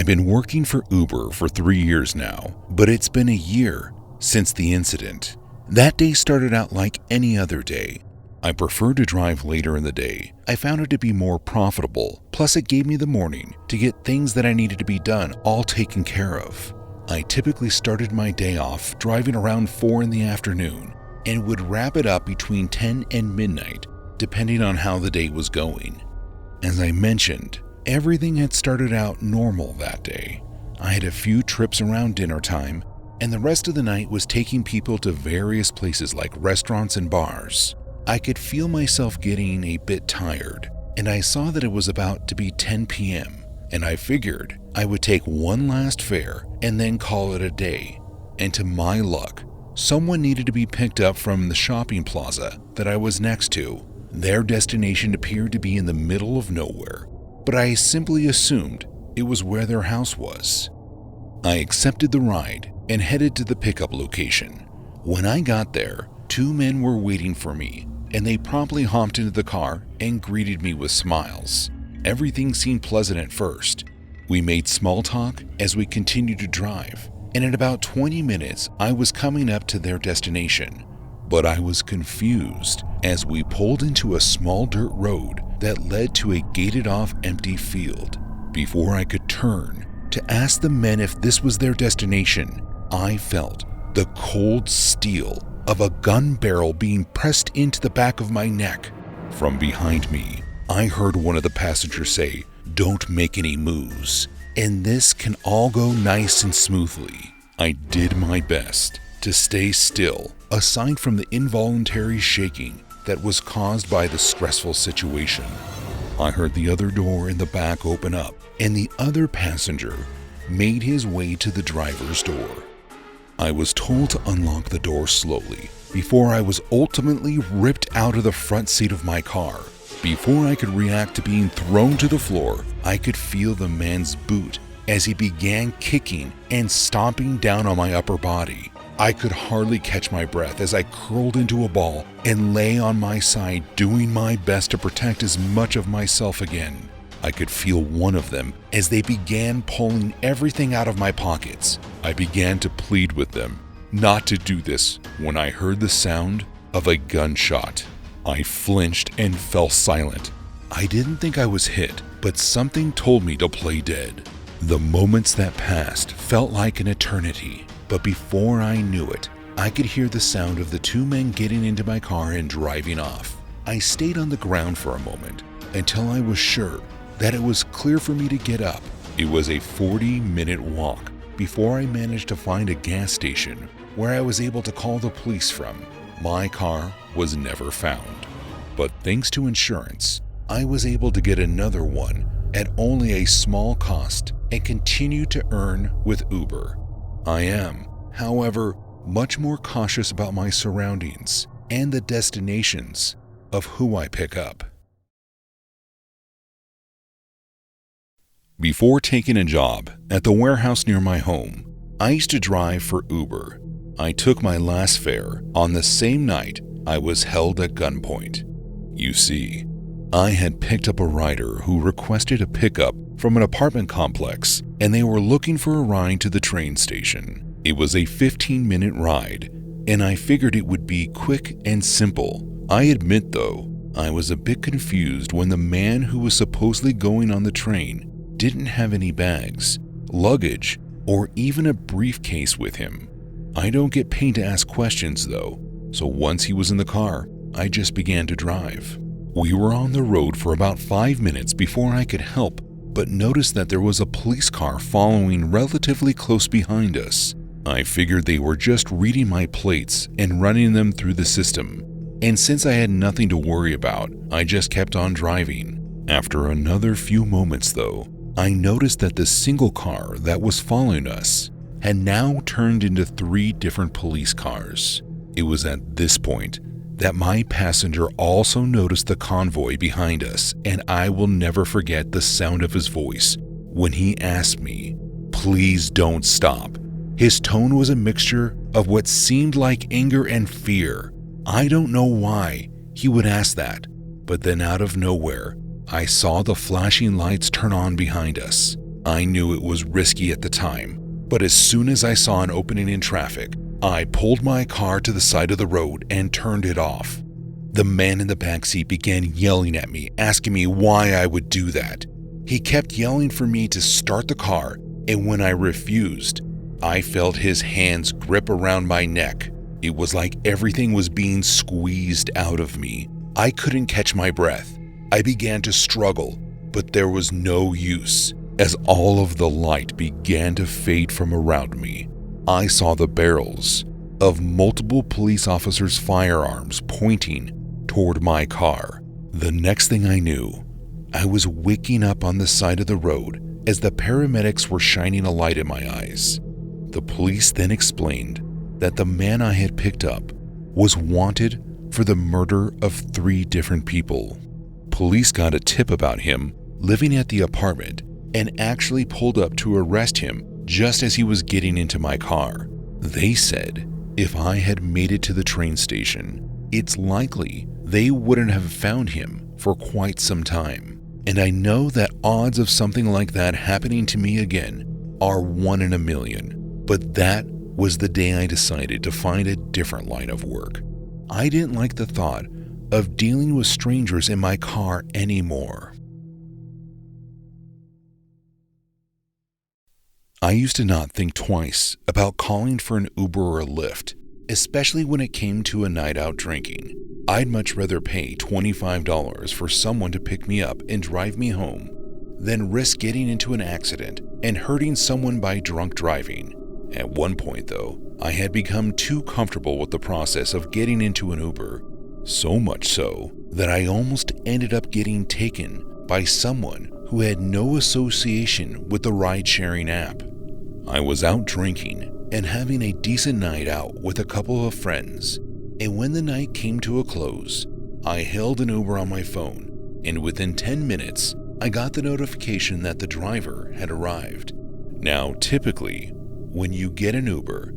I've been working for Uber for 3 years now, but it's been a year since the incident. That day started out like any other day. I prefer to drive later in the day. I found it to be more profitable, plus it gave me the morning to get things that I needed to be done all taken care of. I typically started my day off driving around 4 in the afternoon and would wrap it up between 10 and midnight, depending on how the day was going. As I mentioned, everything had started out normal that day. I had a few trips around dinner time, and the rest of the night was taking people to various places like restaurants and bars. I could feel myself getting a bit tired, and I saw that it was about to be 10 p.m., and I figured I would take one last fare and then call it a day. And to my luck, someone needed to be picked up from the shopping plaza that I was next to. Their destination appeared to be in the middle of nowhere, but I simply assumed it was where their house was. I accepted the ride and headed to the pickup location. When I got there, 2 men were waiting for me, and they promptly hopped into the car and greeted me with smiles. Everything seemed pleasant at first. We made small talk as we continued to drive, and in about 20 minutes, I was coming up to their destination. But I was confused as we pulled into a small dirt road that led to a gated-off empty field. Before I could turn to ask the men if this was their destination, I felt the cold steel of a gun barrel being pressed into the back of my neck. From behind me, I heard one of the passengers say, "Don't make any moves, and this can all go nice and smoothly." I did my best to stay still, aside from the involuntary shaking that was caused by the stressful situation. I heard the other door in the back open up, and the other passenger made his way to the driver's door. I was told to unlock the door slowly before I was ultimately ripped out of the front seat of my car. Before I could react to being thrown to the floor, I could feel the man's boot as he began kicking and stomping down on my upper body. I could hardly catch my breath as I curled into a ball and lay on my side, doing my best to protect as much of myself again. I could feel one of them as they began pulling everything out of my pockets. I began to plead with them not to do this when I heard the sound of a gunshot. I flinched and fell silent. I didn't think I was hit, but something told me to play dead. The moments that passed felt like an eternity, but before I knew it, I could hear the sound of the 2 men getting into my car and driving off. I stayed on the ground for a moment until I was sure that it was clear for me to get up. It was a 40-minute walk before I managed to find a gas station where I was able to call the police from. My car was never found, but thanks to insurance, I was able to get another one at only a small cost and continue to earn with Uber. I am, however, much more cautious about my surroundings and the destinations of who I pick up. Before taking a job at the warehouse near my home, I used to drive for Uber. I took my last fare on the same night I was held at gunpoint. You see, I had picked up a rider who requested a pickup from an apartment complex, and they were looking for a ride to the train station. It was a 15-minute ride, and I figured it would be quick and simple. I admit, though, I was a bit confused when the man who was supposedly going on the train didn't have any bags, luggage, or even a briefcase with him. I don't get paid to ask questions, though, so once he was in the car, I just began to drive. We were on the road for about 5 minutes before I could help but noticed that there was a police car following relatively close behind us. I figured they were just reading my plates and running them through the system, and since I had nothing to worry about, I just kept on driving. After another few moments, though, I noticed that the single car that was following us had now turned into 3 different police cars. It was at this point that my passenger also noticed the convoy behind us, and I will never forget the sound of his voice when he asked me, "Please don't stop." His tone was a mixture of what seemed like anger and fear. I don't know why he would ask that, but then out of nowhere, I saw the flashing lights turn on behind us. I knew it was risky at the time, but as soon as I saw an opening in traffic, I pulled my car to the side of the road and turned it off. The man in the backseat began yelling at me, asking me why I would do that. He kept yelling for me to start the car, and when I refused, I felt his hands grip around my neck. It was like everything was being squeezed out of me. I couldn't catch my breath. I began to struggle, but there was no use. As all of the light began to fade from around me, I saw the barrels of multiple police officers' firearms pointing toward my car. The next thing I knew, I was waking up on the side of the road as the paramedics were shining a light in my eyes. The police then explained that the man I had picked up was wanted for the murder of 3 different people. Police got a tip about him living at the apartment and actually pulled up to arrest him just as he was getting into my car. They said if I had made it to the train station, it's likely they wouldn't have found him for quite some time. And I know that odds of something like that happening to me again are 1 in a million. But that was the day I decided to find a different line of work. I didn't like the thought of dealing with strangers in my car anymore. I used to not think twice about calling for an Uber or a Lyft, especially when it came to a night out drinking. I'd much rather pay $25 for someone to pick me up and drive me home than risk getting into an accident and hurting someone by drunk driving. At one point, though, I had become too comfortable with the process of getting into an Uber, so much so that I almost ended up getting taken by someone who had no association with the ride-sharing app. I was out drinking and having a decent night out with a couple of friends, and when the night came to a close, I hailed an Uber on my phone, and within 10 minutes, I got the notification that the driver had arrived. Now, typically, when you get an Uber,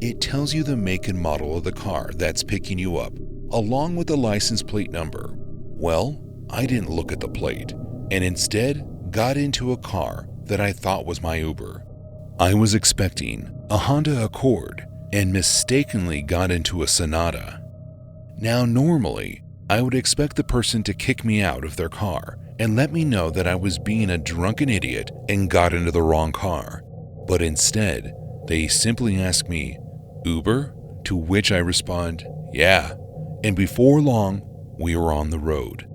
it tells you the make and model of the car that's picking you up, along with the license plate number. Well, I didn't look at the plate, and instead got into a car that I thought was my Uber. I was expecting a Honda Accord and mistakenly got into a Sonata. Now, normally, I would expect the person to kick me out of their car and let me know that I was being a drunken idiot and got into the wrong car. But instead, they simply ask me, "Uber?" To which I respond, "Yeah." And before long, we were on the road.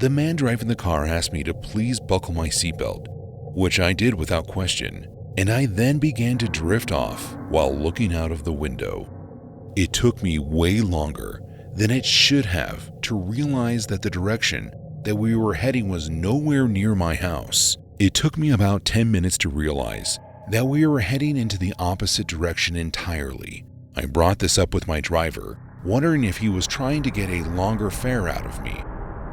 The man driving the car asked me to please buckle my seatbelt, which I did without question, and I then began to drift off while looking out of the window. It took me way longer than it should have to realize that the direction that we were heading was nowhere near my house. It took me about 10 minutes to realize that we were heading into the opposite direction entirely. I brought this up with my driver, wondering if he was trying to get a longer fare out of me.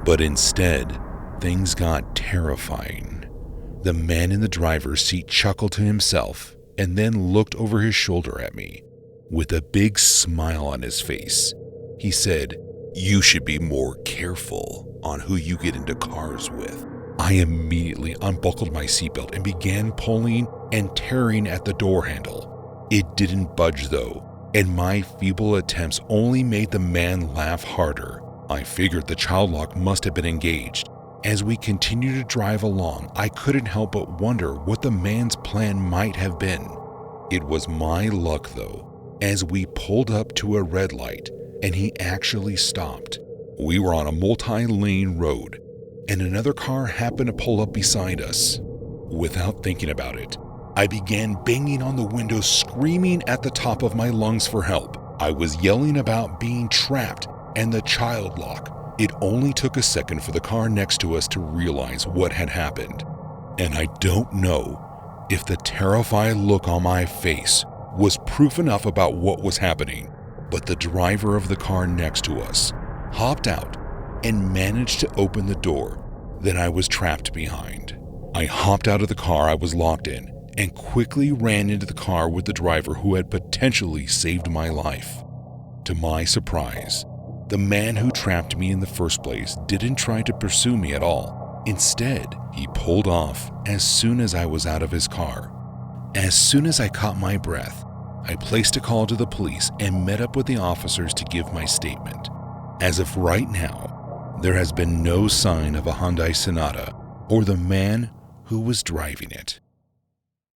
But instead, things got terrifying. The man in the driver's seat chuckled to himself and then looked over his shoulder at me. With a big smile on his face, he said, "You should be more careful on who you get into cars with." I immediately unbuckled my seatbelt and began pulling and tearing at the door handle. It didn't budge though, and my feeble attempts only made the man laugh harder. I figured the child lock must have been engaged. As we continued to drive along, I couldn't help but wonder what the man's plan might have been. It was my luck though, as we pulled up to a red light and he actually stopped. We were on a multi-lane road, and another car happened to pull up beside us. Without thinking about it, I began banging on the window, screaming at the top of my lungs for help. I was yelling about being trapped and the child lock. It only took a second for the car next to us to realize what had happened. And I don't know if the terrified look on my face was proof enough about what was happening, but the driver of the car next to us hopped out and managed to open the door that I was trapped behind. I hopped out of the car I was locked in and quickly ran into the car with the driver who had potentially saved my life. To my surprise, the man who trapped me in the first place didn't try to pursue me at all. Instead, he pulled off as soon as I was out of his car. As soon as I caught my breath, I placed a call to the police and met up with the officers to give my statement. As of right now, there has been no sign of a Hyundai Sonata or the man who was driving it.